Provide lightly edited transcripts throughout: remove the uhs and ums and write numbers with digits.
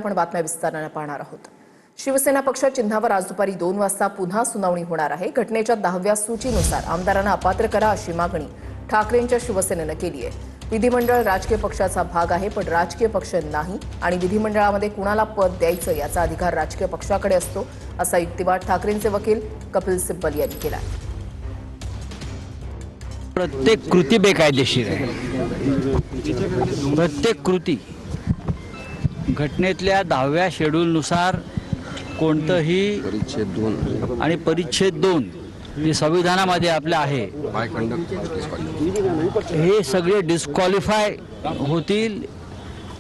आपण बातम्या विस्ताराने पाहणार आहोत। शिवसेना पक्ष चिन्हावर आज दुपारी 2 वाजता पुन्हा सुनावणी होणार आहे। घटनेच्या 10व्या सूचीनुसार आमदारांना अपात्र करा अशी मागणी ठाकरेंच्या शिवसेनेने केली आहे। विधिमंडळ राजकीय पक्षाचा भाग आहे, पण राजकीय पक्ष नाही आणि विधिमंडळामध्ये कुणाला पद द्यायचं याचा अधिकार राजकीय पक्षाकडे असतो, असा युक्तिवाद ठाकरेंचे वकील कपिल सिब्बल यांनी केला। प्रत्येक कृती बेकायदेशीर आहे। प्रत्येक कृती घटनेतल्या 10व्या शेड्यूलनुसार कोणतंही परिच्छेद 2 आणि परिच्छेद 2 जे संविधानामध्ये आपले आहे हे सगळे डिस्क्वालिफाय होतील,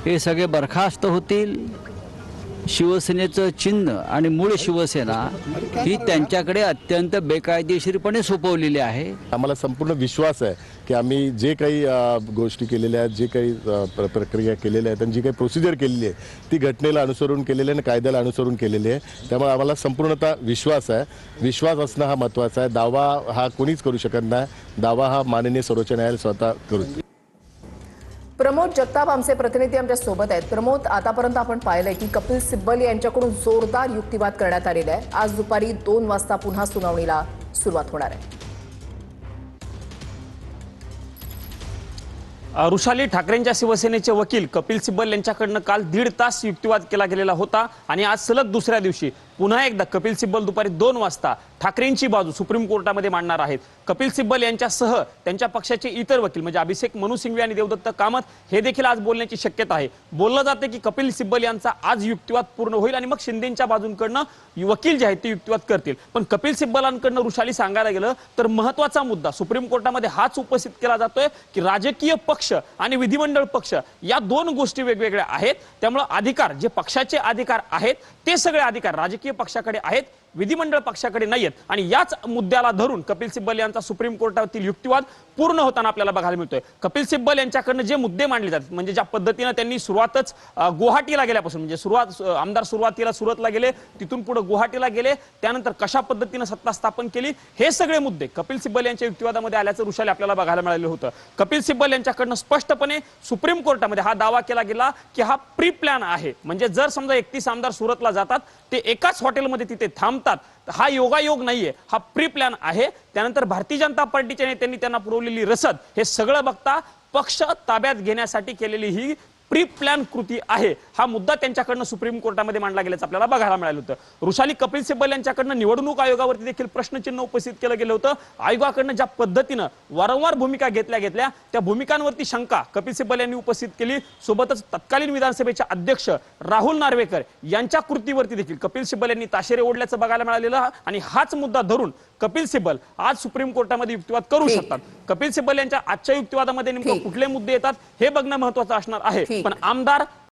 हे सगळे बरखास्त होतील। शिवसेनेचं चिन्ह आणि मूळ शिवसेना ही त्यांच्याकडे अत्यंत बेकायदेशीरपणे सोपवलेली आहे। आम्हाला संपूर्ण विश्वास आहे की आम्ही जे काही गोष्टी केलेल्या आहेत, जे काही प्रक्रिया केलेल्या आहेत आणि जी काही प्रोसिजर केलेली आहे ती घटनेला अनुसरून केलेली आहे आणि कायद्याला अनुसरून केलेली आहे। त्यामुळे आम्हाला संपूर्णतः विश्वास आहे। विश्वास असणं हा महत्त्वाचा आहे। दावा हा कोणीच करू शकत नाही। दावा हा माननीय सर्वोच्च न्यायालय स्वतः करू। प्रमोद जगताप आमचे प्रतिनिधी आमच्या सोबत आहेत। प्रमोद, आतापर्यंत आपण पाहिलंय की कपिल सिब्बल यांच्याकडून जोरदार युक्तिवाद करण्यात आलेला आहे। आज दुपारी 2 वाजता पुन्हा सुनावणीला सुरुवात होणार आहे। ऋषाली, ठाकरेंच्या शिवसेनेचे वकील कपिल सिब्बल यांच्याकडनं काल 1.5 तास युक्तिवाद केला गेलेला होता आणि आज सलग दुसऱ्या दिवशी पुन्हा एकदा कपिल सिब्बल दुपारी 2 वाजता ठाकरेंची बाजू सुप्रीम कोर्टामध्ये मांडणार आहेत। कपिल सिब्बल यांच्यासह त्यांच्या पक्षाचे इतर वकील म्हणजे अभिषेक मनु सिंघवी आणि देवदत्त कामत हे देखील आज बोलण्याची शक्यता आहे। बोललं जाते की कपिल सिब्बल यांचा आज युक्तिवाद पूर्ण होईल आणि मग शिंदेच्या बाजूंकडनं वकील जे आहेत ते युक्तिवाद करतील। पण कपिल सिब्बलांकडनं ऋषाली सांगायला गेलं तर महत्त्वाचा मुद्दा सुप्रीम कोर्टामध्ये हाच उपस्थित केला जातोय की राजकीय पक्ष आणि विधिमंडळ पक्ष या 2 गोष्टी वेगवेगळ्या आहेत। त्यामुळे अधिकार जे पक्षाचे अधिकार आहेत ते सगळे अधिकार राजकीय पक्षाकडे आहेत, विधिमंडळ पक्षाकडे नाहीत आणि याच मुद्द्याला धरून कपिल सिब्बल यांचा सुप्रीम कोर्टातील युक्तिवाद पूर्ण होताना आपल्याला बघायला मिळतोय। कपिल सिब्बल यांच्याकडनं जे मुद्दे मांडले जातात म्हणजे ज्या पद्धतीने त्यांनी सुरुवातच गुवाहाटीला गेल्यापासून म्हणजे आमदार सुरुवातीला सुरतला गेले, तिथून पुढे गुवाहाटीला गेले, त्यानंतर कशा पद्धतीने सत्ता स्थापन केली, हे सगळे मुद्दे कपिल सिब्बल यांच्या युक्तिवादामध्ये आल्याचं ऋषाली आपल्याला बघायला मिळालं होतं। कपिल सिब्बल यांच्याकडनं स्पष्टपणे सुप्रीम कोर्टामध्ये हा दावा केला गेला की हा प्री प्लॅन आहे। म्हणजे जर समजा 31 आमदार सुरतला जातात ते एकाच हॉटेलमध्ये तिथे थांबतात, हा योगायोग नाहीये, हा प्री प्लॅन आहे। त्यानंतर भारतीय जनता पार्टीच्या नेत्यांनी त्यांना पुरवलेली रसद हे सगळं बघता पक्ष ताब्यात घेण्यासाठी केलेली ही प्री प्लॅन कृती आहे। हा मुद्दा त्यांच्याकडनं सुप्रीम कोर्टामध्ये मांडला गेल्याचं आपल्याला बघायला मिळालं होतं। ऋषाली, कपिल सिब्बल यांच्याकडनं निवडणूक आयोगावरती देखील प्रश्नचिन्ह उपस्थित केलं गेलं होतं। आयोगाकडनं ज्या पद्धतीनं वारंवार भूमिका घेतल्या त्या भूमिकांवरती शंका कपिल सिब्बल यांनी उपस्थित केली। सोबतच तत्कालीन विधानसभेचे अध्यक्ष राहुल नार्वेकर यांच्या कृतीवरती देखील कपिल सिब्बल यांनी ताशेरे ओढल्याचं बघायला मिळालेलं आणि हाच मुद्दा धरून कपिल सिब्बल आज सुप्रीम कोर्टामध्ये युक्तिवाद करू शकतात। कपिल सिब्बल यांच्या आजच्या युक्तिवादामध्ये नेमकं कुठले मुद्दे येतात हे बघणं महत्त्वाचं असणार आहे। पण आमदार